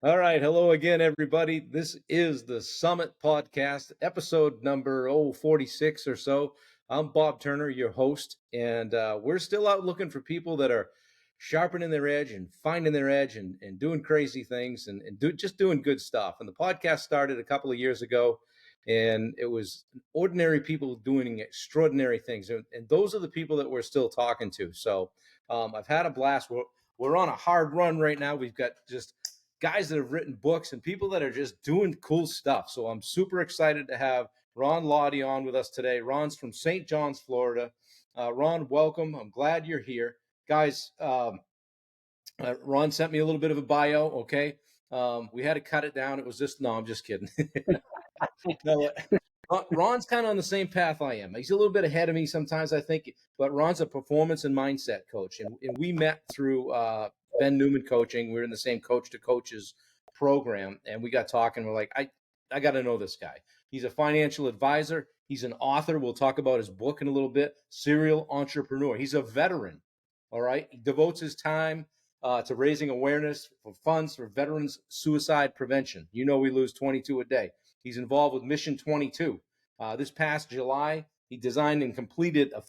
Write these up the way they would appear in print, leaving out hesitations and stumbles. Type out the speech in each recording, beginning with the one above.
All right. Hello again, everybody. This is the Summit Podcast, episode number 46 or so. I'm Bob Turner, your host, and we're still out looking for people that are sharpening their edge and finding their edge and doing crazy things and just doing good stuff. And the podcast started a couple of years ago, and it was ordinary people doing extraordinary things. And those are the people that we're still talking to. So I've had a blast. We're on a hard run right now. We've got just guys that have written books and people that are just doing cool stuff. So I'm super excited to have Ron Lotti on with us today. Ron's from St. John's, Florida. Ron, welcome. I'm glad you're here. Guys, Ron sent me a little bit of a bio, okay? We had to cut it down. It was just, no, I'm just kidding. No, Ron's kind of on the same path I am. He's a little bit ahead of me sometimes, I think, but Ron's a performance and mindset coach. And we met through Ben Newman coaching. We were in the same coach to coaches program, and we got talking. We're like, I got to know this guy. He's a financial advisor. He's an author. We'll talk about his book in a little bit. Serial entrepreneur. He's a veteran. All right. He devotes his time to raising awareness for funds for veterans suicide prevention. You know, we lose 22 a day. He's involved with Mission 22. This past July, he designed and completed a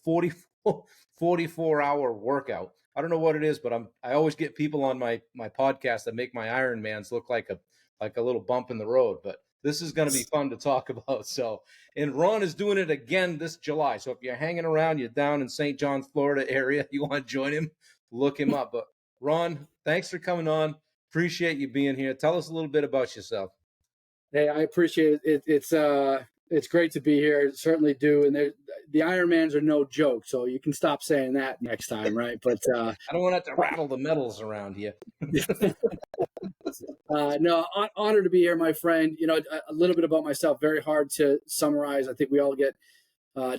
44-hour workout. I don't know what it is, but I always get people on my podcast that make my Ironmans look like a little bump in the road. But this is going to be fun to talk about. So, and Ron is doing it again this July. So if you're hanging around, you're down in St. John's, Florida area, you want to join him, look him up. But Ron, thanks for coming on. Appreciate you being here. Tell us a little bit about yourself. Hey, I appreciate it. It's great to be here. Certainly do. And the Ironmans are no joke, so you can stop saying that next time, right? But I don't want to have to rattle the medals around here. No, honored to be here, my friend. You know, a little bit about myself. Very hard to summarize. I think we all get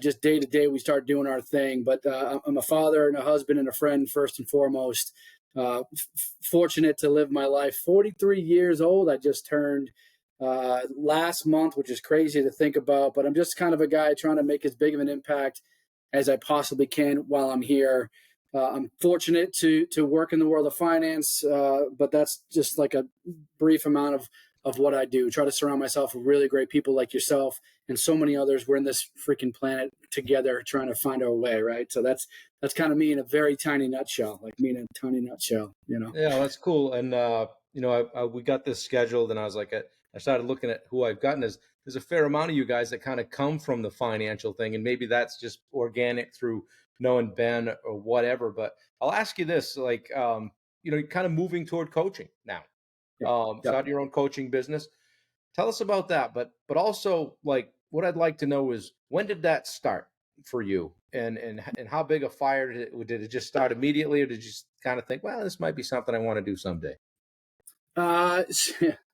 just day to day. We start doing our thing. But I'm a father and a husband and a friend first and foremost. Fortunate to live my life. 43 years old. I just turned last month, which is crazy to think about, but I'm just kind of a guy trying to make as big of an impact as I possibly can while I'm here. I'm fortunate to work in the world of finance, but that's just like a brief amount of what I do. Try to surround myself with really great people like yourself and so many others. We're in this freaking planet together trying to find our way, right? So that's kind of me in a very tiny nutshell, like me in a tiny nutshell, you know? Yeah, that's cool. And, we got this scheduled and I was like, I started looking at who I've gotten. There's a fair amount of you guys that kind of come from the financial thing, and maybe that's just organic through knowing Ben or whatever. But I'll ask you this, like, you're kind of moving toward coaching now. Start your own coaching business. Tell us about that. But also, like, what I'd like to know is, when did that start for you, and how big a fire did it just start immediately, or did you just kind of think, well, this might be something I want to do someday?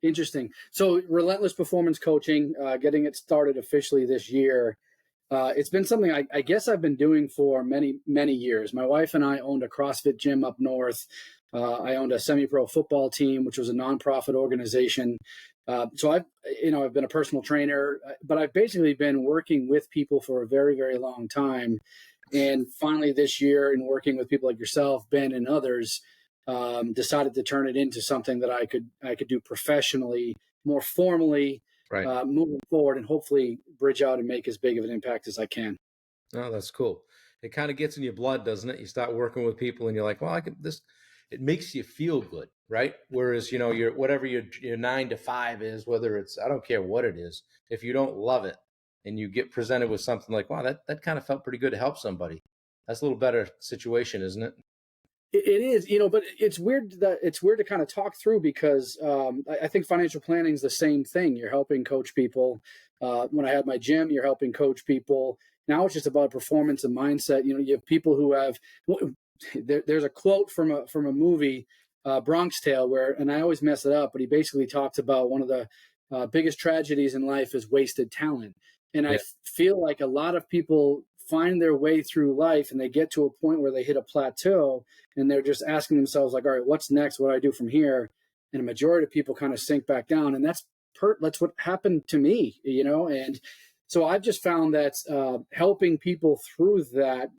Interesting. So Relentless Performance Coaching, getting it started officially this year. It's been something I guess I've been doing for many, many years. My wife and I owned a CrossFit gym up north. I owned a semi-pro football team, which was a nonprofit organization. So I've been a personal trainer, but I've basically been working with people for a very, very long time. And finally this year, in working with people like yourself, Ben, and others, decided to turn it into something that I could do professionally, more formally, Right. moving forward, and hopefully bridge out and make as big of an impact as I can. Oh, that's cool. It kind of gets in your blood, doesn't it? You start working with people and you're like, well, I can this, it makes you feel good, right? Whereas, whatever your 9 to 5 is, whether it's, I don't care what it is, if you don't love it and you get presented with something like, wow, that kind of felt pretty good to help somebody. That's a little better situation, isn't it? It is, but it's weird to kind of talk through, because I think financial planning is the same thing. You're helping coach people. When I had my gym, you're helping coach people. Now it's just about performance and mindset. You have people who have. There's a quote from a movie, Bronx Tale, and I always mess it up, but he basically talks about one of the biggest tragedies in life is wasted talent, and I feel like a lot of people find their way through life and they get to a point where they hit a plateau and they're just asking themselves, like, all right, what's next? What do I do from here? And a majority of people kind of sink back down. And that's what happened to me, And so I've just found that helping people through that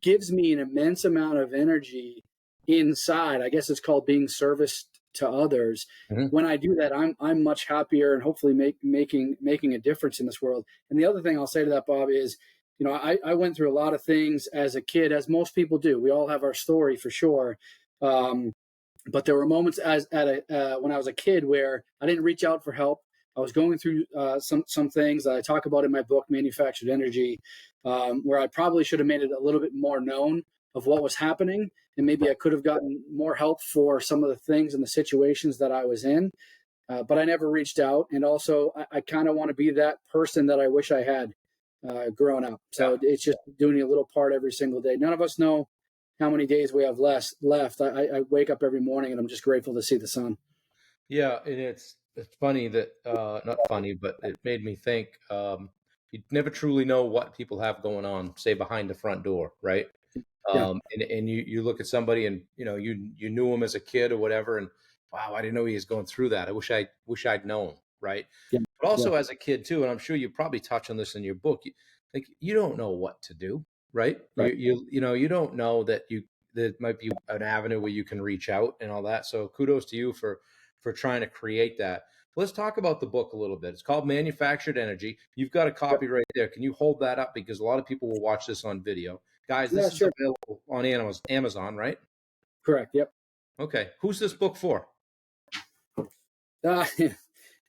gives me an immense amount of energy inside. I guess it's called being serviced to others. Mhm. When I do that, I'm much happier and hopefully making a difference in this world. And the other thing I'll say to that, Bob, is, I went through a lot of things as a kid, as most people do. We all have our story for sure. Um, but there were moments when I was a kid where I didn't reach out for help. I was going through some things that I talk about in my book, Manufactured Energy, where I probably should have made it a little bit more known of what was happening, and maybe I could have gotten more help for some of the things and the situations that I was in. But I never reached out, and also I kind of want to be that person that I wish I had growing up. Yeah. So it's just doing a little part every single day. None of us know how many days we have left. I wake up every morning and I'm just grateful to see the sun. Yeah, and it's funny that not funny, but it made me think you never truly know what people have going on, say behind the front door, right? Yeah, And you look at somebody and you knew him as a kid or whatever, and wow, I didn't know he was going through that. I wish I'd known, right? yeah, But yeah. also as a kid too, and I'm sure you probably touch on this in your book. Like you don't know what to do, right? Right. You don't know that there might be an avenue where you can reach out and all that. So kudos to you for trying to create that. Let's talk about the book a little bit. It's called Manufactured Energy. You've got a Yep. copy right there. Can you hold that up, because a lot of people will watch this on video? Guys, Yeah, this is sure. available on Amazon, right? Correct. Yep. Okay. Who's this book for? Uh,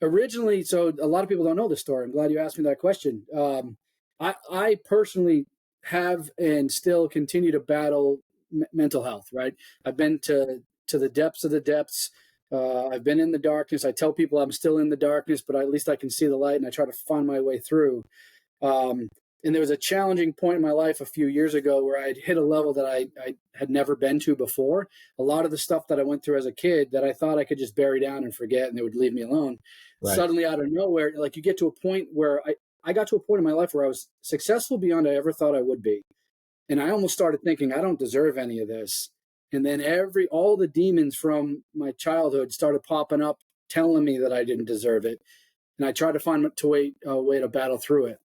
Originally, so a lot of people don't know this story. I'm glad you asked me that question. I personally have and still continue to battle mental health. Right. I've been to the depths of the depths. I've been in the darkness. I tell people I'm still in the darkness, but at least I can see the light, and I try to find my way through. Um, and there was a challenging point in my life a few years ago where I'd hit a level that I had never been to before. A lot of the stuff that I went through as a kid that I thought I could just bury down and forget and they would leave me alone. Right. Suddenly, out of nowhere, like you get to a point where I got to a point in my life where I was successful beyond I ever thought I would be. And I almost started thinking, I don't deserve any of this. And then all the demons from my childhood started popping up, telling me that I didn't deserve it. And I tried to find a way to battle through it.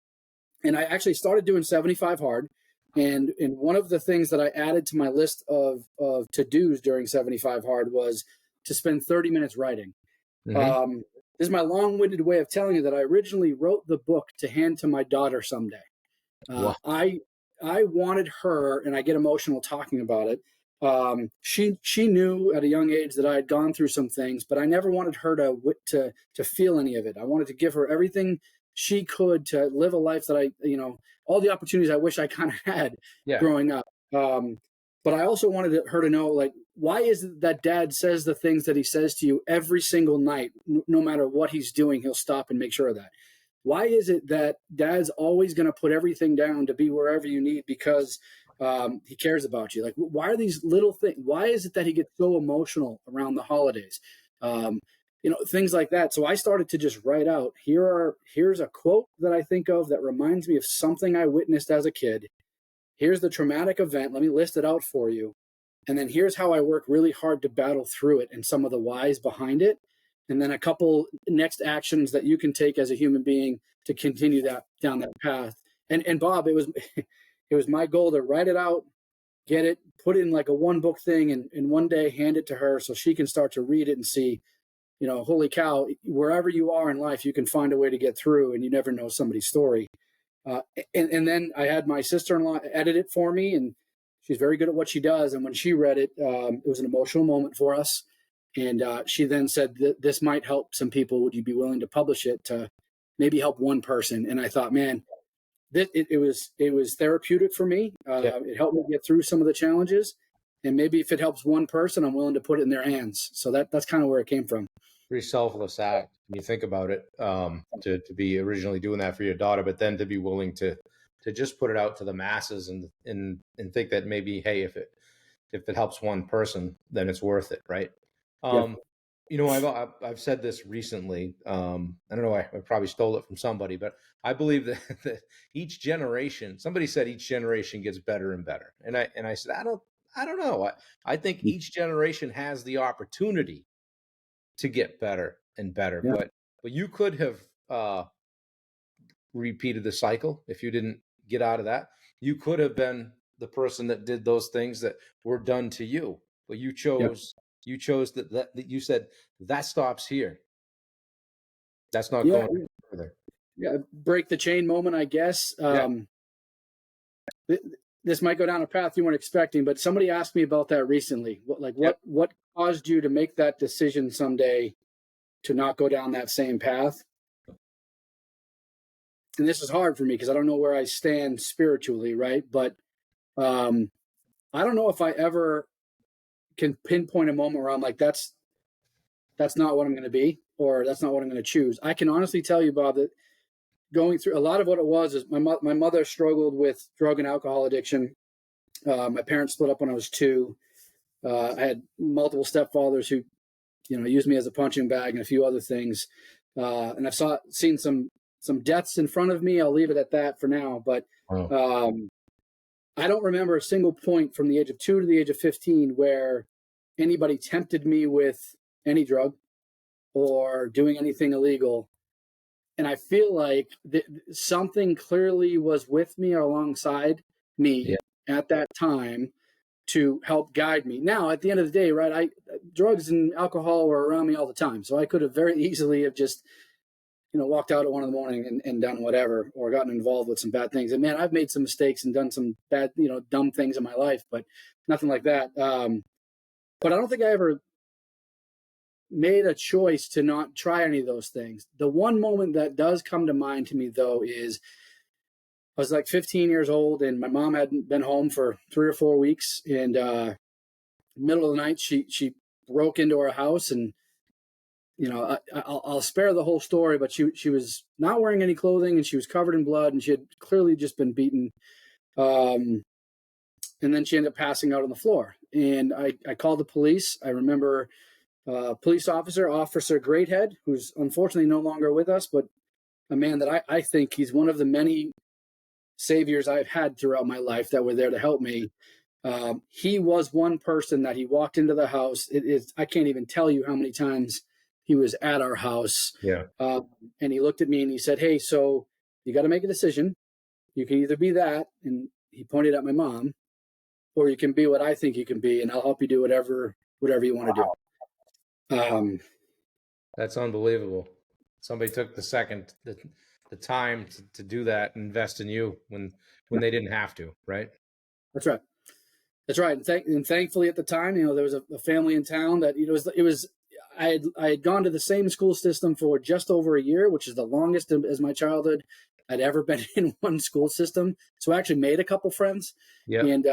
And I actually started doing 75 hard. And one of the things that I added to my list of to dos during 75 hard was to spend 30 minutes writing. Hmm. Um, this is my long winded way of telling you that I originally wrote the book to hand to my daughter someday. Uh, Wow. I I wanted her, and I get emotional talking about it. She knew at a young age that I had gone through some things, but I never wanted her to feel any of it. I wanted to give her everything she could to live a life that all the opportunities I wish I kind of had Yeah. growing up. But I also wanted her to know, like, why is it that dad says the things that he says to you every single night, no matter what he's doing, he'll stop and make sure of that. Why is it that dad's always going to put everything down to be wherever you need because he cares about you? Like, why are these little things? Why is it that he gets so emotional around the holidays? Um, things like that. So I started to just write out, here's a quote that I think of that reminds me of something I witnessed as a kid. Here's the traumatic event. Let me list it out for you. And then here's how I work really hard to battle through it and some of the whys behind it. And then a couple next actions that you can take as a human being to continue that down that path. And Bob, it was it was my goal to write it out, get it, put it in like a one book thing, and one day hand it to her so she can start to read it and see, holy cow, wherever you are in life, you can find a way to get through, and you never know somebody's story. And then I had my sister-in-law edit it for me, and she's very good at what she does. And when she read it, it was an emotional moment for us. And she then said, "This might help some people. Would you be willing to publish it to maybe help one person?" And I thought, man, it was therapeutic for me. Yeah. It helped me get through some of the challenges. And maybe if it helps one person, I'm willing to put it in their hands. So that's kind of where it came from. Pretty selfless act when you think about it. To be originally doing that for your daughter, but then to be willing to just put it out to the masses and think that maybe, hey, if it helps one person, then it's worth it, right? Yeah, Um, I've said this recently. I don't know. I probably stole it from somebody, but I believe that, that each generation. Somebody said each generation gets better and better, and I said I don't know. I think each generation has the opportunity to get better and better, yeah, but you could have repeated the cycle if you didn't get out of that. You could have been the person that did those things that were done to you, but you yeah, chose you chose that you said that stops here. That's not Yeah, going further. yeah, break the chain moment, I guess. Yeah. This might go down a path you weren't expecting, but somebody asked me about that recently. Yep. What caused you to make that decision someday to not go down that same path? And this is hard for me because I don't know where I stand spiritually, right? But um, I don't know if I ever can pinpoint a moment where I'm like, that's not what I'm going to be, or that's not what I'm going to choose. I can honestly tell you, Bob, that going through a lot of what it was is my mother struggled with drug and alcohol addiction. My parents split up when I was 2. I had multiple stepfathers who, used me as a punching bag and a few other things. And I've seen some deaths in front of me. I'll leave it at that for now. But Oh. I don't remember a single point from the age of 2 to the age of 15 where anybody tempted me with any drug or doing anything illegal. And I feel like something clearly was with me or alongside Yeah. me at that time to help guide me. Now, at the end of the day, right, drugs and alcohol were around me all the time, so I could have very easily have just walked out at 1 a.m. and done whatever, or gotten involved with some bad things. And man, I've made some mistakes and done some bad, dumb things in my life, but nothing like that. But I don't think I ever made a choice to not try any of those things. The one moment that does come to mind to me, though, is I was like 15 years old, and my mom hadn't been home for 3 or 4 weeks. And middle of the night, she broke into our house, and I'll spare the whole story, but she was not wearing any clothing, and she was covered in blood, and she had clearly just been beaten. And then she ended up passing out on the floor. And I called the police. I remember police Officer Greathead, who's unfortunately no longer with us, but a man that I think he's one of the many saviors I've had throughout my life that were there to help me. He was one person that he walked into the house. I can't even tell you how many times he was at our house. Yeah. And he looked at me and he said, "Hey, so you got to make a decision. You can either be that," and he pointed at my mom, "or you can be what I think you can be, and I'll help you do whatever you want to do." That's unbelievable. Somebody took the time to do that, and invest in you when they didn't have to, right? That's right. That's right. And thankfully at the time, there was a family in town that, I had gone to the same school system for just over a year, which is the longest as my childhood I'd ever been in one school system. So I actually made a couple friends. Yeah. And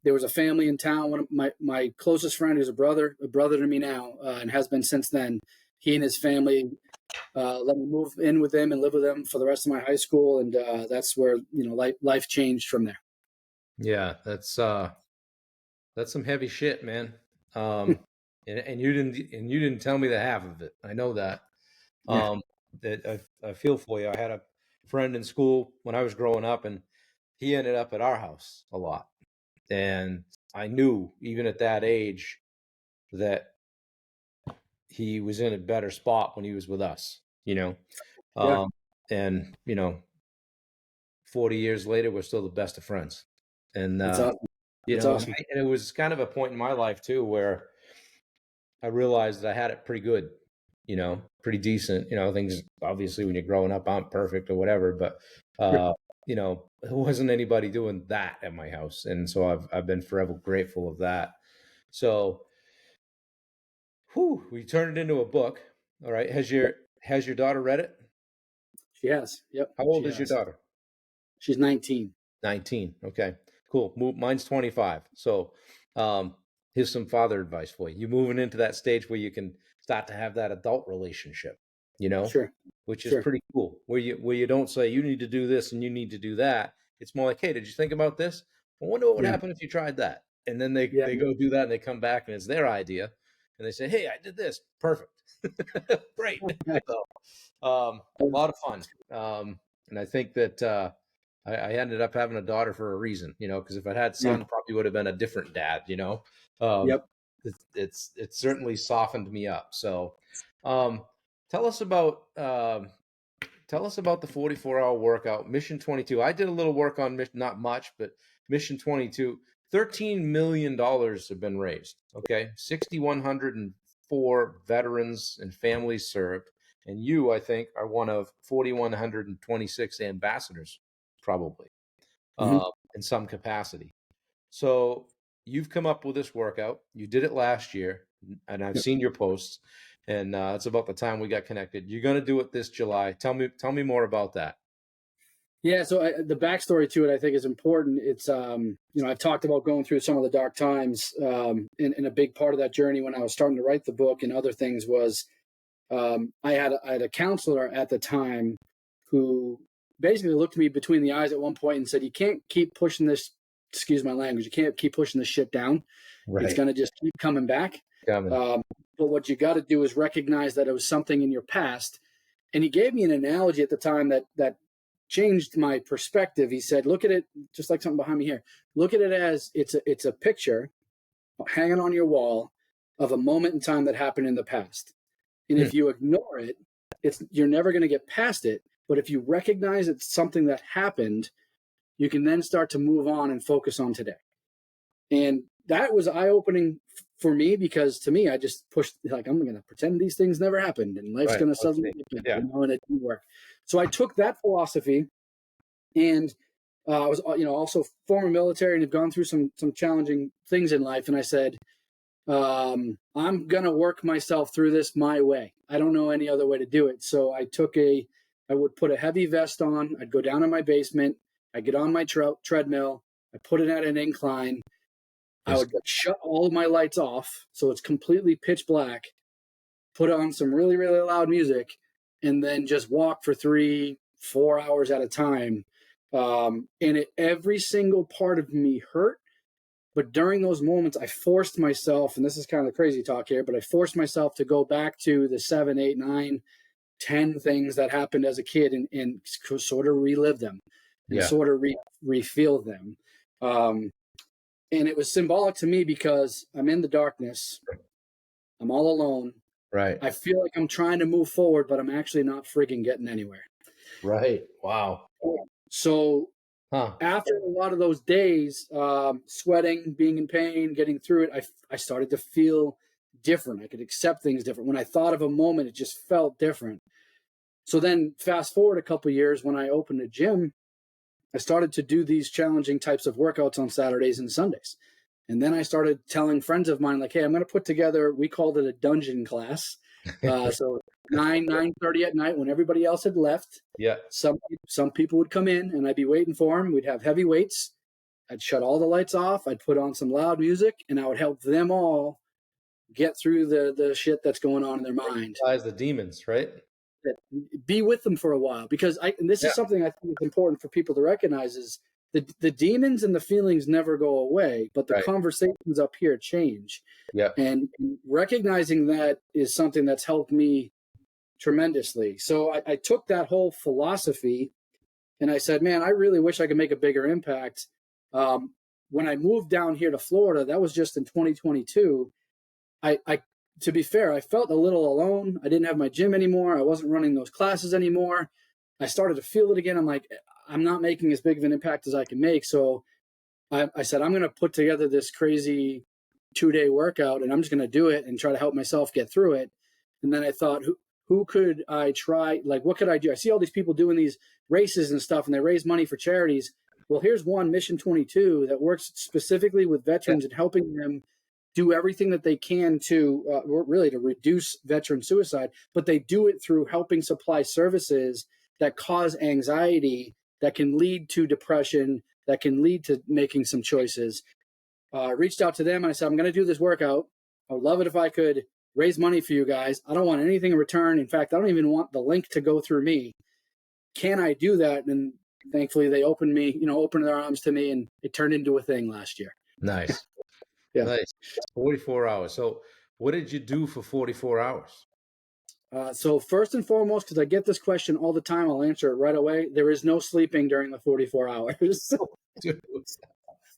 there was a family in town. One of my closest friend, who's a brother to me now, and has been since then. He and his family let me move in with them and live with them for the rest of my high school, and that's where life changed from there. Yeah, that's some heavy shit, man. And you didn't tell me the half of it. I know that. Yeah, That I feel for you. I had a friend in school when I was growing up, and he ended up at our house a lot. And I knew even at that age that he was in a better spot when he was with us, yeah, and 40 years later, we're still the best of friends. And, that's awesome. That's and, awesome. and it was kind of a point in my life too, where I realized that I had it pretty good, pretty decent, things obviously when you're growing up aren't perfect or whatever, but, Sure. there wasn't anybody doing that at my house. And so I've been forever grateful of that. So, we turned it into a book. All right. Has your daughter read it? She has. Yep, How old she is your has. daughter? She's 19. 19. Okay, cool. Mine's 25. So, here's some father advice for you. You're moving into that stage where you can start to have that adult relationship, Sure, which is sure. pretty cool. Where you don't say you need to do this and you need to do that. It's more like, hey, did you think about this? I wonder what would Yeah, happen if you tried that. And then they yeah, they go do that and they come back and it's their idea, and they say, hey, I did this. Perfect. Great. So, a lot of fun. And I think that I ended up having a daughter for a reason, because if I had yeah. son, probably would have been a different dad. Um, Yep. it's certainly softened me up. So, um, tell us about the 44-hour workout, Mission 22. I did a little work on Mission, not much, but Mission 22. $13 million have been raised. Okay. 6,104 veterans and families served. And you, I think, are one of 4,126 ambassadors, probably, Mhm. in some capacity. So you've come up with this workout. You did it last year, and I've Yep. seen your posts. And it's about the time we got connected. You're going to do it this July. Tell me more about that. Yeah, so the backstory to it, I think, is important. It's, I've talked about going through some of the dark times, and a big part of that journey when I was starting to write the book and other things was I had a counselor at the time who basically looked me between the eyes at one point and said, "You can't keep pushing this. Excuse my language. You can't keep pushing this shit down. It's Right. going to just keep coming back. Coming. But what you got to do is recognize that it was something in your past." And he gave me an analogy at the time that changed my perspective. He said, "Look at it just like something behind me here. Look at it as it's a picture hanging on your wall of a moment in time that happened in the past. And Hmm. if you ignore it, you're never going to get past it. But if you recognize it's something that happened, you can then start to move on and focus on today." And that was eye-opening for me because to me, I just pushed like I'm going to pretend these things never happened and life's Right. going to Let's suddenly see. get better, Yeah. and it didn't work. So I took that philosophy, and I was also former military and have gone through some challenging things in life, and I said, I'm gonna work myself through this my way. I don't know any other way to do it. So I would put a heavy vest on. I'd go down in my basement. I'd get on my treadmill. I put it at an incline. I Yes. would shut all of my lights off, so it's completely pitch black. Put on some really, really loud music, and then just walk for 3-4 hours at a time. Every single part of me hurt, but during those moments, I forced myself, and this is kind of crazy talk here, but I forced myself to go back to the 7, 8, 9, 10 things that happened as a kid and sort of relive them and Yeah. sort of re-feel them. And it was symbolic to me because I'm in the darkness. I'm all alone. Right. I feel like I'm trying to move forward, but I'm actually not frigging getting anywhere. Right. Wow. So Huh. after a lot of those days, sweating, being in pain, getting through it, I started to feel different. I could accept things different. When I thought of a moment, it just felt different. So then fast forward a couple of years when I opened a gym, I started to do these challenging types of workouts on Saturdays and Sundays. And then I started telling friends of mine, like, hey, I'm going to put together, we called it a dungeon class. So 9:30 at night when everybody else had left, Yeah. some people would come in and I'd be waiting for them. We'd have heavy weights. I'd shut all the lights off. I'd put on some loud music, and I would help them all get through the shit that's going on in their mind. Eyes the demons, right? Be with them for a while, because and this Yeah. is something I think is important for people to recognize is the demons and the feelings never go away, but the Right. conversations up here change. Yeah. And recognizing that is something that's helped me tremendously. So I took that whole philosophy and I said, man, I really wish I could make a bigger impact. When I moved down here to Florida, that was just in 2022. I to be fair, I felt a little alone. I didn't have my gym anymore. I wasn't running those classes anymore. I started to feel it again. I'm like, I'm not making as big of an impact as I can make. So I said, I'm going to put together this crazy 2-day workout, and I'm just going to do it and try to help myself get through it. And then I thought, who could I try? Like, what could I do? I see all these people doing these races and stuff, and they raise money for charities. Well, here's one, Mission 22, that works specifically with veterans and helping them do everything that they can to really to reduce veteran suicide, but they do it through helping supply services that cause anxiety, that can lead to depression, that can lead to making some choices. I reached out to them and I said, I'm going to do this workout. I would love it if I could raise money for you guys. I don't want anything in return. In fact, I don't even want the link to go through me. Can I do that? And thankfully they opened their arms to me, and it turned into a thing last year. Nice. Yeah. Nice. 44 hours. So what did you do for 44 hours? So first and foremost, because I get this question all the time, I'll answer it right away. There is no sleeping during the 44 hours. Dude,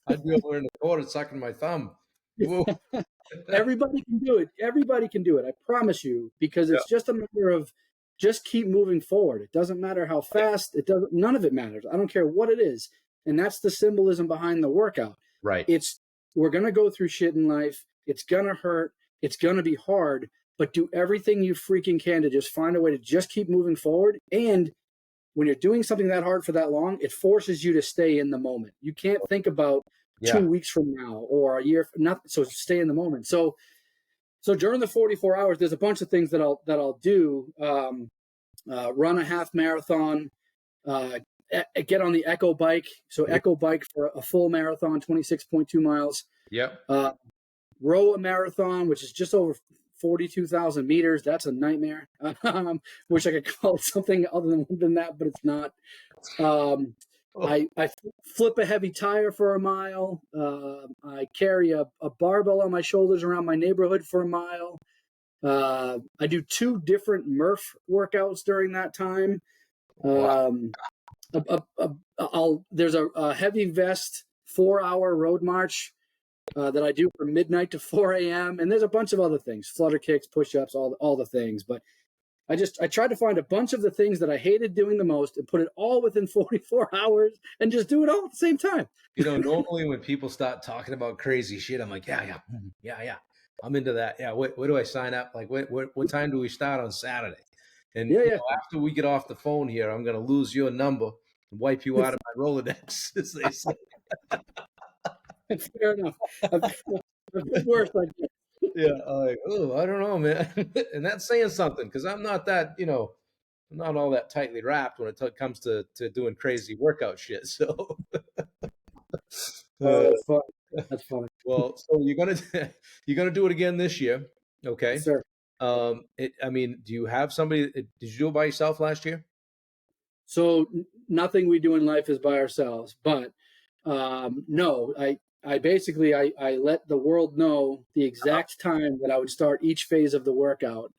I'd be over in the corner sucking my thumb. Whoa. Everybody can do it. Everybody can do it. I promise you, because Yeah. it's just a matter of just keep moving forward. It doesn't matter how fast. None of it matters. I don't care what it is. And that's the symbolism behind the workout. Right. It's we're going to go through shit in life. It's going to hurt. It's going to be hard, but do everything you freaking can to just find a way to just keep moving forward. And when you're doing something that hard for that long, it forces you to stay in the moment. You can't think about Yeah. 2 weeks from now or a year, not so stay in the moment. So during the 44 hours, there's a bunch of things that I'll do. Run a half marathon, get on the Echo bike. So Echo bike for a full marathon, 26.2 miles. Yep. Row a marathon, which is just over 42,000 meters. That's a nightmare. Wish I could call it something other than that, but it's not. I flip a heavy tire for a mile. I carry a barbell on my shoulders around my neighborhood for a mile. I do 2 different Murph workouts during that time. There's a heavy vest 4-hour road march that I do from midnight to 4 a.m. And there's a bunch of other things, flutter kicks, push-ups, all the things. But I tried to find a bunch of the things that I hated doing the most and put it all within 44 hours and just do it all at the same time. Normally when people start talking about crazy shit, I'm like, yeah. I'm into that. Yeah. What do I sign up? Like, what time do we start on Saturday? And after we get off the phone here, I'm going to lose your number and wipe you out of my Rolodex, as they say. Fair enough. A bit worse, I guess. Yeah, like, oh, I don't know, man. And that's saying something, because I'm not that, I'm not all that tightly wrapped when it comes to doing crazy workout shit. So, That's funny. That's funny. well, so you're gonna do it again this year, okay? Yes, sir. Do you have somebody? Did you do it by yourself last year? So nothing we do in life is by ourselves. But no, I basically I let the world know the exact time that I would start each phase of the workout,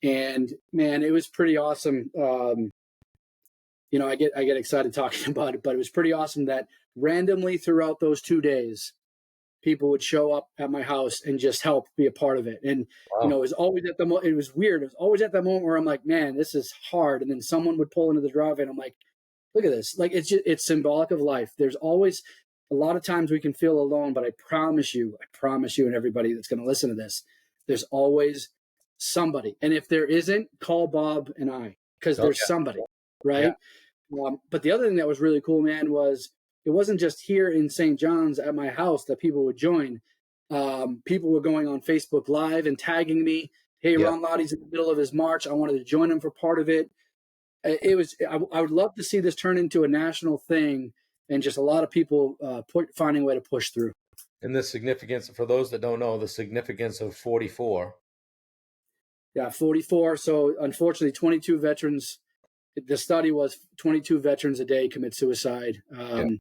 and man, it was pretty awesome. I get excited talking about it, but it was pretty awesome that randomly throughout those 2 days, people would show up at my house and just help be a part of it. And Wow. it was always at it was weird. It was always at that moment where I'm like, man, this is hard. And then someone would pull into the driveway, and I'm like, look at this. Like it's symbolic of life. There's always a lot of times we can feel alone, but I promise you, and everybody that's going to listen to this, there's always somebody. And if there isn't, call Bob and I, because there's somebody, right? Yeah. But the other thing that was really cool, man, was it wasn't just here in St. John's at my house that people would join. People were going on Facebook Live and tagging me. Hey, Ron Lotti's in the middle of his march. I wanted to join him for part of it. I would love to see this turn into a national thing and just a lot of people finding a way to push through. And the significance, for those that don't know, the significance of 44. Yeah, 44. So unfortunately, 22 veterans. The study was 22 veterans a day commit suicide. And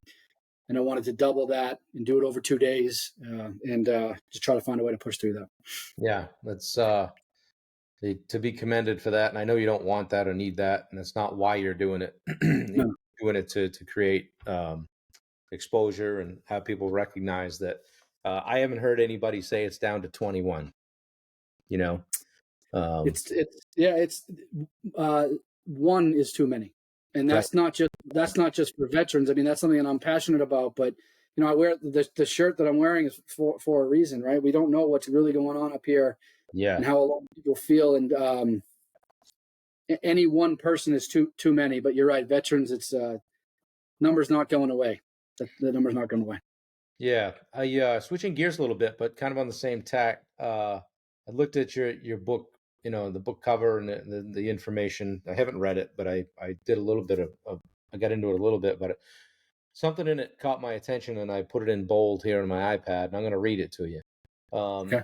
I wanted to double that and do it over 2 days and just try to find a way to push through that. Yeah, that's to be commended for that. And I know you don't want that or need that, and that's not why you're doing it. You're doing it to create exposure and have people recognize that. I haven't heard anybody say it's down to 21. It's one is too many, and that's not just for veterans. I mean, that's something that I'm passionate about. But I wear the shirt that I'm wearing is for a reason, right? We don't know what's really going on up here, and how a lot of people feel, and any one person is too many. But you're right, veterans. It's numbers not going away. The number's not going away. Yeah, I switching gears a little bit, but kind of on the same tack. I looked at your book, the book cover and the information. I haven't read it, but I did a little bit of I got into it a little bit, but something in it caught my attention, and I put it in bold here on my iPad, and I'm going to read it to you.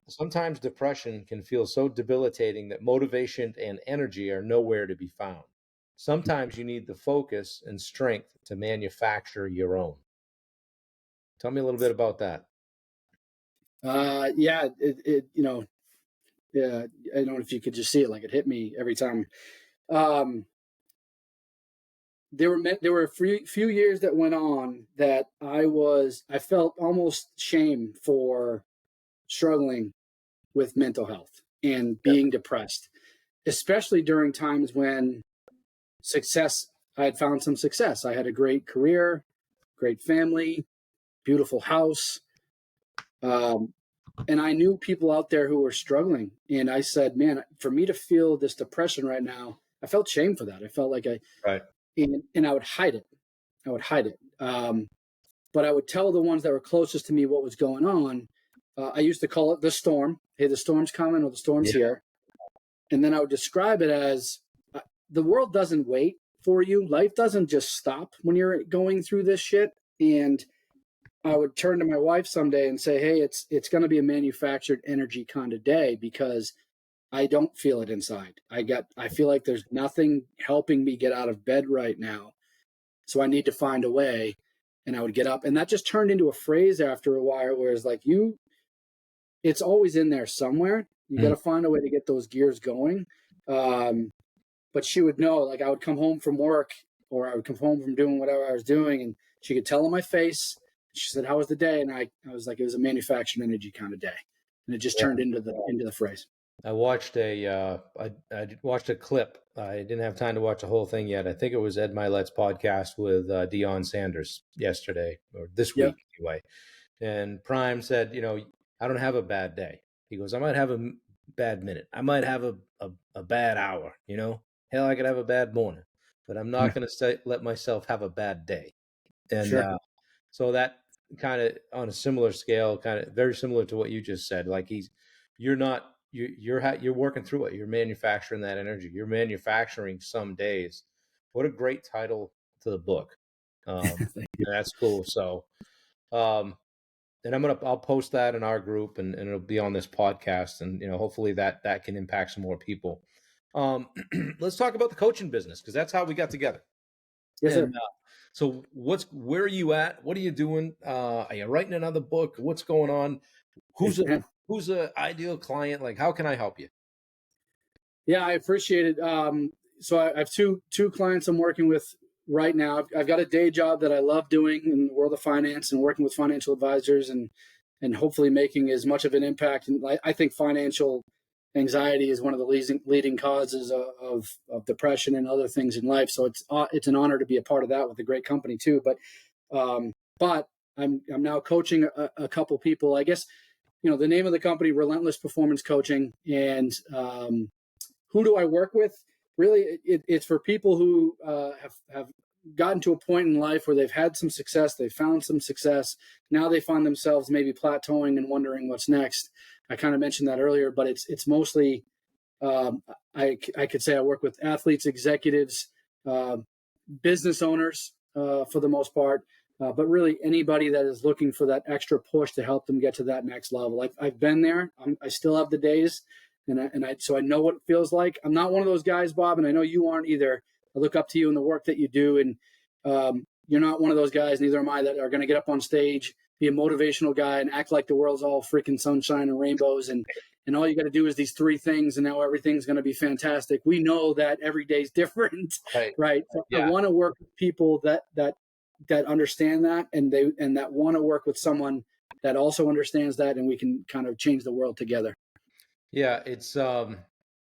Sometimes depression can feel so debilitating that motivation and energy are nowhere to be found. Sometimes you need the focus and strength to manufacture your own. Tell me a little bit about that. Yeah, I don't know if you could just see it, like it hit me every time. There were a few years that went on that I felt almost shame for struggling with mental health and being depressed, especially during times when I had found some success. I had a great career, great family, beautiful house. Um, and I knew people out there who were struggling. And I said, man, for me to feel this depression right now, I felt shame for that. I felt like Right. and I would hide it. I would hide it. But I would tell the ones that were closest to me what was going on. I used to call it the storm. Hey, the storm's coming or the storm's Yeah. here. And then I would describe it as the world doesn't wait for you. Life doesn't just stop when you're going through this shit. And I would turn to my wife someday and say, hey, it's going to be a manufactured energy kind of day because I don't feel it inside. I feel like there's nothing helping me get out of bed right now. So I need to find a way. And I would get up. And that just turned into a phrase after a while where it's like, it's always in there somewhere. You got to find a way to get those gears going. But she would know, like I would come home from work or I would come home from doing whatever I was doing and she could tell on my face. She said, how was the day? And I was like, it was a manufactured energy kind of day. And it just turned into the phrase. I watched I watched a clip. I didn't have time to watch the whole thing yet. I think it was Ed Milet's podcast with Deion Sanders yesterday or this week anyway. And Prime said, I don't have a bad day. He goes, I might have a bad minute. I might have a bad hour. Hell, I could have a bad morning, but I'm not going to let myself have a bad day. And so that kind of on a similar scale, kind of very similar to what you just said. Like you're working through it. You're manufacturing that energy. You're manufacturing some days. What a great title to the book. That's cool. So, and I'll post that in our group and it'll be on this podcast. And, hopefully that can impact some more people. Let's talk about the coaching business because that's how we got together. Yes, and, sir. So where are you at? What are you doing? Are you writing another book? What's going on? Who's a ideal client? Like, how can I help you? Yeah, I appreciate it. So I have two clients I'm working with right now. I've got a day job that I love doing in the world of finance and working with financial advisors and hopefully making as much of an impact. And I think financial anxiety is one of the leading causes of depression and other things in life. So it's an honor to be a part of that with a great company too. But I'm now coaching a couple people. I guess the name of the company, Relentless Performance Coaching, and who do I work with? Really, it's for people who have gotten to a point in life where they've had some success, they've found some success. Now they find themselves maybe plateauing and wondering what's next. I kind of mentioned that earlier, but it's mostly, I could say I work with athletes, executives, business owners for the most part, but really anybody that is looking for that extra push to help them get to that next level. I've been there. I still have the days. So I know what it feels like. I'm not one of those guys, Bob, and I know you aren't either. I look up to you in the work that you do, and you're not one of those guys, neither am I, that are going to get up on stage, be a motivational guy, and act like the world's all freaking sunshine and rainbows, and all you got to do is these three things, and now everything's going to be fantastic. We know that every day's different, right? So I want to work with people that understand that, and that want to work with someone that also understands that, and we can kind of change the world together. Yeah, it's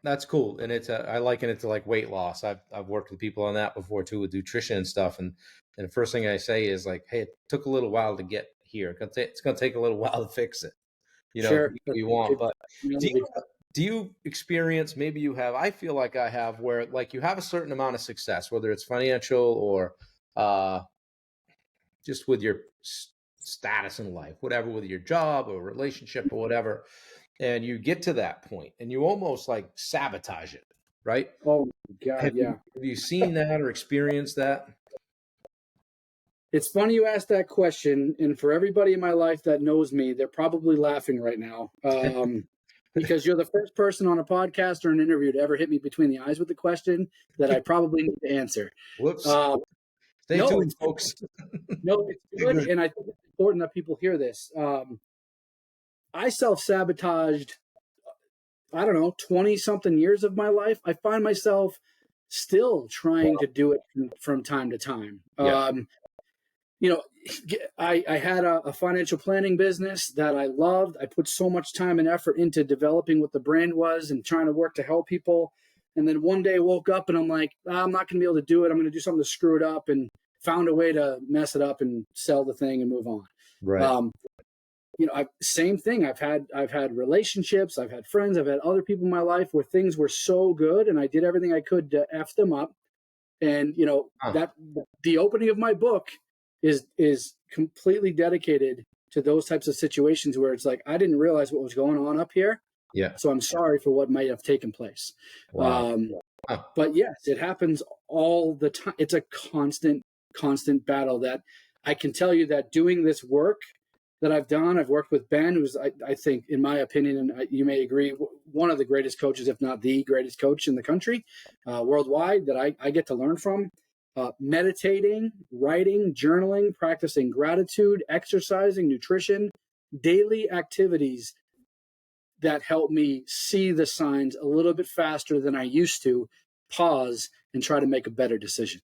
that's cool, and I liken it to like weight loss. I've worked with people on that before too, with nutrition and stuff, and the first thing I say is like, hey, it took a little while to get here. It's gonna take a little while to fix it. Sure, you want. But do you experience? Maybe you have. I feel like I have, where like you have a certain amount of success, whether it's financial or just with your status in life, whatever, with your job or relationship or whatever. And you get to that point and you almost like sabotage it, right? Oh my God, have you seen that or experienced that? It's funny you asked that question, and for everybody in my life that knows me, they're probably laughing right now because you're the first person on a podcast or an interview to ever hit me between the eyes with the question that I probably need to answer. Whoops. Stay tuned, folks. No, it's good, and I think it's important that people hear this. I self-sabotaged, I don't know, 20-something years of my life. I find myself still trying to do it from time to time. Yeah. I had a financial planning business that I loved. I put so much time and effort into developing what the brand was and trying to work to help people. And then one day I woke up and I'm like, I'm not going to be able to do it. I'm going to do something to screw it up, and found a way to mess it up and sell the thing and move on. Right. same thing. I've had relationships, I've had friends, I've had other people in my life where things were so good and I did everything I could to F them up. And, Huh. that the opening of my book is completely dedicated to those types of situations where it's like, I didn't realize what was going on up here. Yeah. So I'm sorry for what might have taken place. Wow. Huh. But yes, it happens all the time. It's a constant battle that I can tell you that doing this work that I've done, I've worked with Ben, who's, I think, in my opinion, and you may agree, one of the greatest coaches, if not the greatest coach in the country, worldwide, that I get to learn from. Meditating, writing, journaling, practicing gratitude, exercising, nutrition, daily activities that help me see the signs a little bit faster than I used to, pause, and try to make a better decision.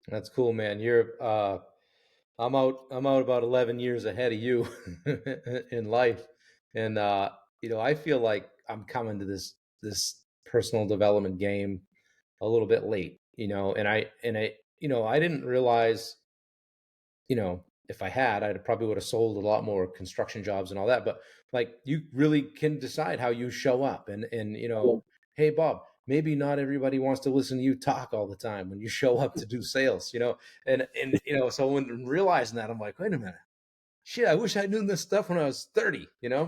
That's cool, man. I'm out about 11 years ahead of you in life. And I feel like I'm coming to this personal development game a little bit late, and I didn't realize, if I had, I probably would have sold a lot more construction jobs and all that. But like, you really can decide how you show up, and Yeah. hey, Bob, maybe not everybody wants to listen to you talk all the time when you show up to do sales, and so when realizing that, I'm like, wait a minute, shit, I wish I knew this stuff when I was 30, Yeah.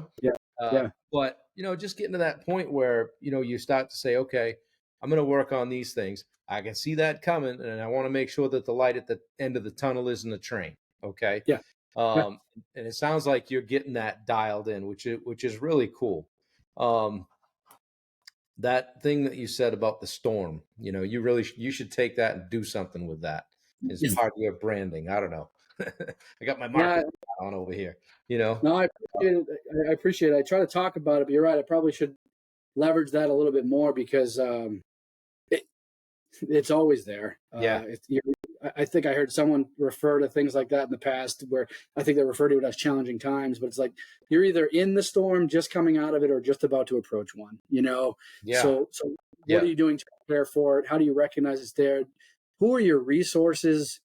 Yeah. but just getting to that point where you start to say, okay, I'm going to work on these things. I can see that coming, and I want to make sure that the light at the end of the tunnel isn't a train. Okay. Yeah. Yeah. And it sounds like you're getting that dialed in, which is really cool. um that thing that you said about the storm, you should take that and do something with that as Yeah. part of your branding. I don't know. I got my Yeah. marketing on over here, you know. No, I appreciate it. I appreciate it. I try to talk about it, but you're right. I probably should leverage that a little bit more because it, it's always there. Yeah. I think I heard someone refer to things like that in the past, where I think they refer to it as challenging times. But it's like you're either in the storm, just coming out of it, or just about to approach one. Yeah. So what Yeah. are you doing to prepare for it? How do you recognize it's there? Who are your resources?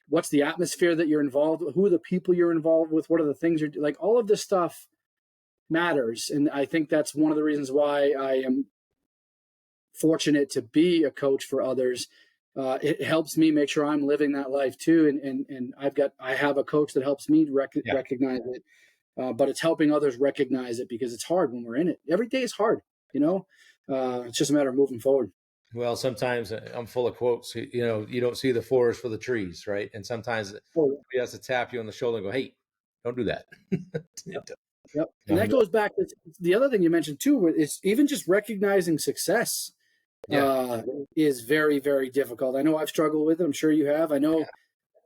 What's the atmosphere that you're involved with? Who are the people you're involved with? What are the things you're like? All of this stuff matters, and I think that's one of the reasons why I am fortunate to be a coach for others. It helps me make sure I'm living that life too, and I have a coach that helps me Yeah. recognize it, but it's helping others recognize it because it's hard when we're in it. Every day is hard, it's just a matter of moving forward. Well, sometimes I'm full of quotes. You don't see the forest for the trees, right? And sometimes Oh, somebody has to tap you on the shoulder and go, "Hey, don't do that." yep. Yep. And that goes back to the other thing you mentioned too, is even just recognizing success Yeah. is very, very difficult. I know I've struggled with it. I'm sure you have. I know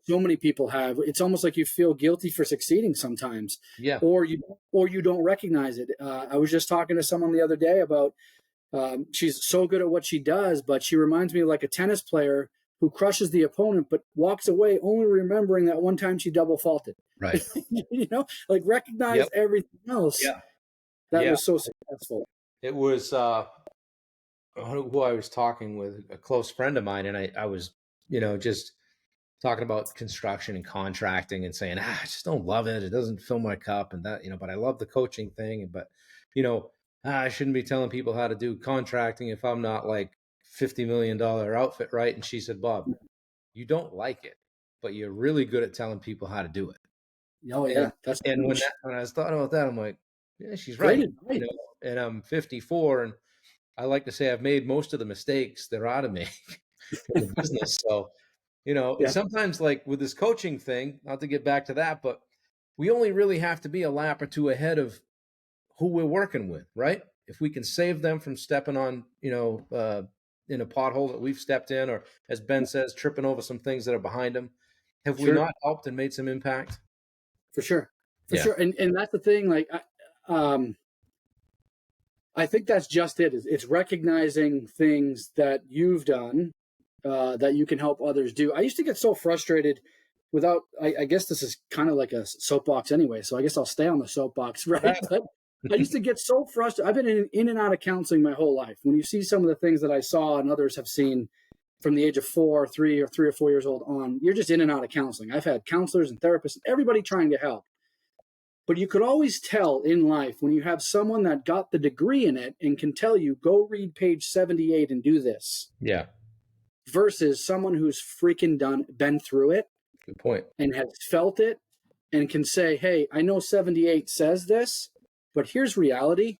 so many people have. It's almost like you feel guilty for succeeding sometimes, Yeah. or you don't recognize it. I was just talking to someone the other day about she's so good at what she does, but she reminds me of like a tennis player who crushes the opponent but walks away only remembering that one time she double faulted. Right. Like recognize Yep. everything else Yeah. that Yeah. was so successful. It was who I was talking with, a close friend of mine, and I was, just talking about construction and contracting and saying, I just don't love it. It doesn't fill my cup, and that, but I love the coaching thing. But, you know, I shouldn't be telling people how to do contracting if I'm not like $50 million outfit, right? And she said, Bob, you don't like it, but you're really good at telling people how to do it. Oh And yeah, that's and when huge. when I was thought about that, I'm like, yeah, she's Great right. advice. And I'm 54, and I like to say I've made most of the mistakes there are to make in the business. So, and Yeah, sometimes like with this coaching thing, not to get back to that, but we only really have to be a lap or two ahead of who we're working with, right? If we can save them from stepping on, in a pothole that we've stepped in, or as Ben says, tripping over some things that are behind them, have we sure, not helped and made some impact? for sure, for Yeah. sure. And that's the thing. Like, I think that's just it. It's recognizing things that you've done that you can help others do. I used to get so frustrated without. I guess this is kind of like a soapbox anyway, so I guess I'll stay on the soapbox, right? But I used to get so frustrated. I've been in and out of counseling my whole life. When you see some of the things that I saw and others have seen from the age of 4, 3 or 4 years old on, you're just in and out of counseling. I've had counselors and therapists, everybody trying to help. But you could always tell in life when you have someone that got the degree in it and can tell you, go read page 78 and do this, Yeah. versus someone who's freaking been through it Good point. and has felt it and can say, hey, I know 78 says this, but here's reality.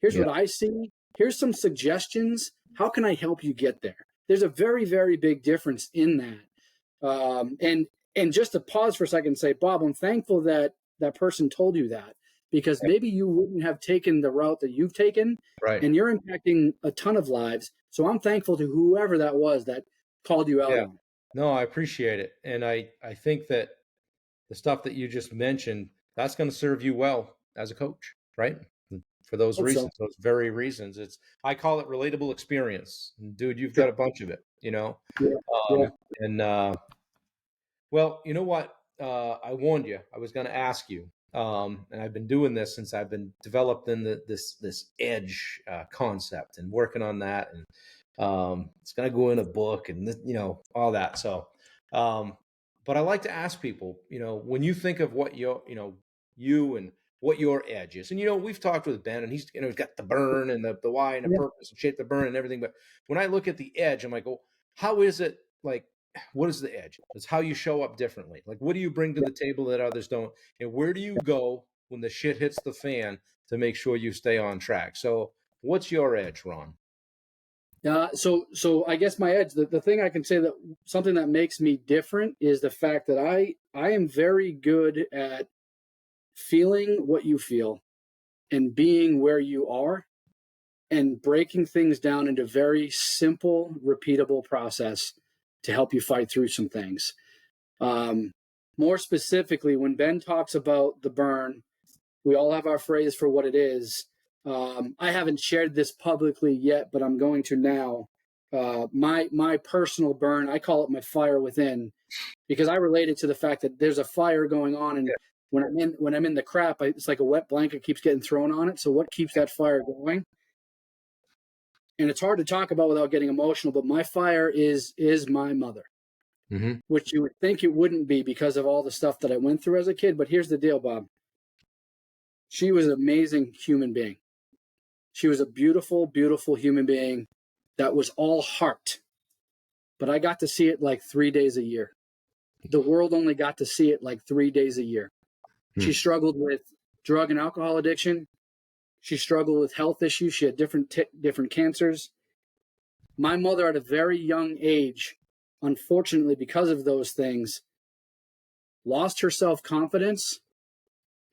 Here's Yeah. what I see. Here's some suggestions. How can I help you get there? There's a very, very big difference in that. And just to pause for a second and say, Bob, I'm thankful that that person told you that, because maybe you wouldn't have taken the route that you've taken, Right. and you're impacting a ton of lives. So I'm thankful to whoever that was that called you out Yeah. on it. No, I appreciate it. And I think that the stuff that you just mentioned, that's going to serve you well as a coach, right? For those Hope so. reasons, those very reasons. I call it relatable experience. And dude, you've Sure. got a bunch of it, you know? Yeah. Yeah. And well, you know what? I warned you. I was going to ask you, and I've been doing this since I've been developing this edge concept and working on that, and it's going to go in a book and all that. So, but I like to ask people, when you think of what you and what your edge is, and we've talked with Ben, and he's got the burn and the why and the Yeah. purpose and shape the burn and everything. But when I look at the edge, I'm like, oh, how is it like? What is the edge? It's how you show up differently. Like, what do you bring to Yeah. the table that others don't? And where do you go when the shit hits the fan to make sure you stay on track? So what's your edge, Ron? So I guess my edge, the thing I can say that something that makes me different is the fact that I am very good at feeling what you feel and being where you are and breaking things down into very simple, repeatable process to help you fight through some things. Um, More specifically, when Ben talks about the burn, we all have our phrase for what it is. I haven't shared this publicly yet, but I'm going to now. My personal burn, I call it my fire within, because I relate it to the fact that there's a fire going on, and Yeah. when I'm in the crap, it's like a wet blanket keeps getting thrown on it. So what keeps that fire going? And it's hard to talk about without getting emotional, but my fire is my mother, Mm-hmm. which you would think it wouldn't be because of all the stuff that I went through as a kid. But here's the deal, Bob. She was an amazing human being. She was a beautiful, beautiful human being that was all heart. But I got to see it like 3 days a year. The world only got to see it like 3 days a year. She struggled with drug and alcohol addiction. She struggled with health issues. She had different cancers. My mother, at a very young age, unfortunately, because of those things, lost her self-confidence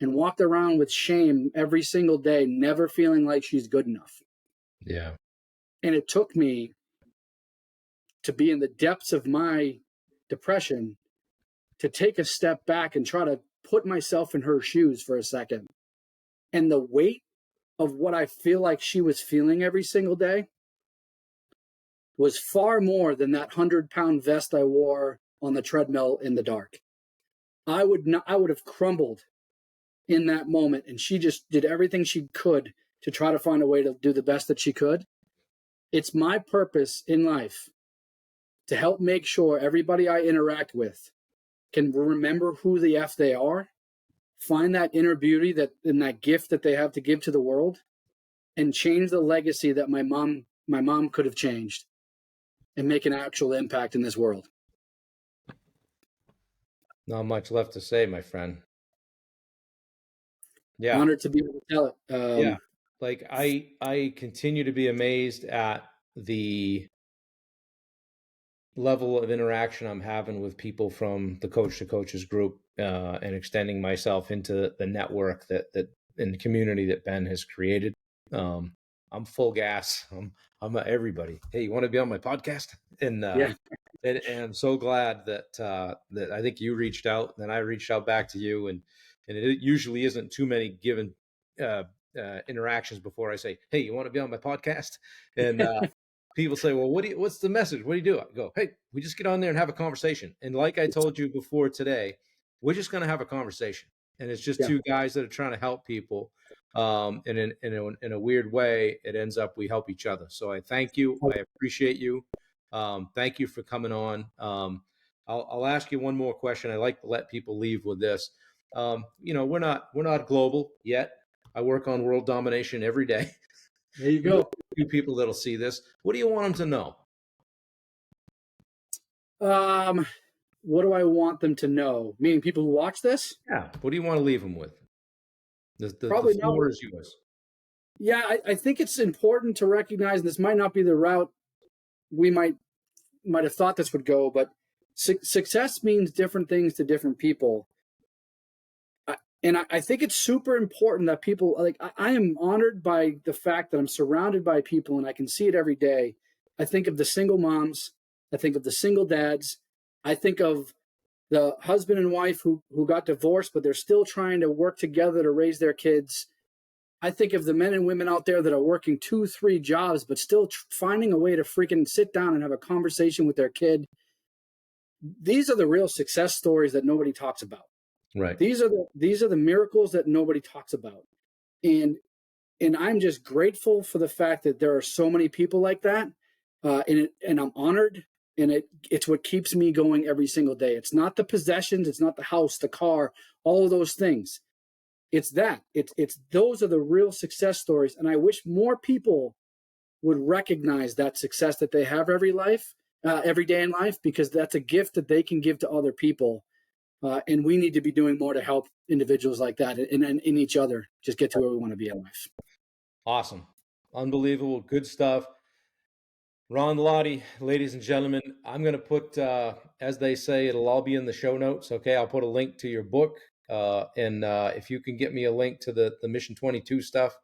and walked around with shame every single day, never feeling like she's good enough. Yeah. And it took me to be in the depths of my depression to take a step back and try to put myself in her shoes for a second. And the weight of what I feel like she was feeling every single day was far more than that 100-pound vest I wore on the treadmill in the dark. I would have crumbled in that moment, and she just did everything she could to try to find a way to do the best that she could. It's my purpose in life to help make sure everybody I interact with can remember who the F they are, find that inner beauty that and that gift that they have to give to the world, and change the legacy that my mom could have changed and make an actual impact in this world. Not much left to say, my friend. Yeah. Honored to be able to tell it. Yeah. Like I continue to be amazed at the level of interaction I'm having with people from the Coach to Coaches group, and extending myself into the network that in the community that Ben has created. I'm full gas. I'm everybody. Hey, you want to be on my podcast? And Yeah. and I'm so glad that that I think you reached out, and I reached out back to you, and it usually isn't too many given interactions before I say, hey, you want to be on my podcast? And people say, well, what's the message? What do you do? I go, hey, we just get on there and have a conversation. And like I told you before today, we're just going to have a conversation. And it's just Yeah. two guys that are trying to help people. And in a weird way, it ends up we help each other. So I thank you. I appreciate you. Thank you for coming on. I'll ask you one more question. I like to let people leave with this. We're not global yet. I work on world domination every day. There you There'll go. be a few people that'll see this. What do you want them to know? What do I want them to know? Meaning people who watch this? Yeah. What do you want to leave them with? The Probably not. floor is yours. Yeah, I think it's important to recognize this might not be the route we might have thought this would go, but success means different things to different people. I think it's super important that people like I am honored by the fact that I'm surrounded by people and I can see it every day. I think of the single moms, I think of the single dads, I think of the husband and wife who got divorced, but they're still trying to work together to raise their kids. I think of the men and women out there that are working 2, 3 jobs, but still finding a way to freaking sit down and have a conversation with their kid. These are the real success stories that nobody talks about. Right. These are the miracles that nobody talks about. And I'm just grateful for the fact that there are so many people like that. And I'm honored. And it's what keeps me going every single day. It's not the possessions, it's not the house, the car, all of those things. It's that. It's those are the real success stories. And I wish more people would recognize that success that they have every day in life, because that's a gift that they can give to other people. And we need to be doing more to help individuals like that and in each other just get to where we want to be in life. Awesome. Unbelievable. Good stuff. Ron Lotti, ladies and gentlemen, I'm going to put, as they say, it'll all be in the show notes. Okay. I'll put a link to your book. And if you can get me a link to the Mission 22 stuff,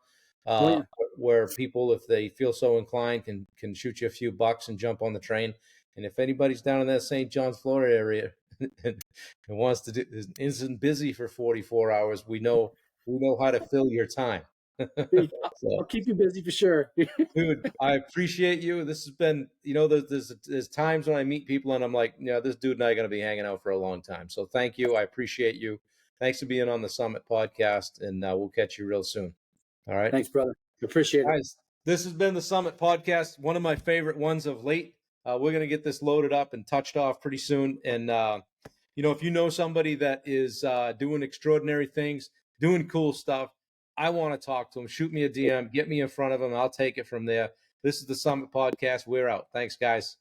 Yeah. where people, if they feel so inclined, can shoot you a few bucks and jump on the train. And if anybody's down in that St. John's, Florida area and wants to do, isn't busy for 44 hours, we know how to fill your time. I'll So, keep you busy for sure. dude, I appreciate you. This has been, there's times when I meet people and I'm like, this dude and I are going to be hanging out for a long time. So thank you. I appreciate you. Thanks for being on the Summit podcast, and we'll catch you real soon. All right. Thanks, brother. Appreciate it. Guys, this has been the Summit podcast, one of my favorite ones of late. We're going to get this loaded up and touched off pretty soon. And, if you know somebody that is doing extraordinary things, doing cool stuff, I want to talk to them. Shoot me a DM, get me in front of them. I'll take it from there. This is the Summit podcast. We're out. Thanks, guys.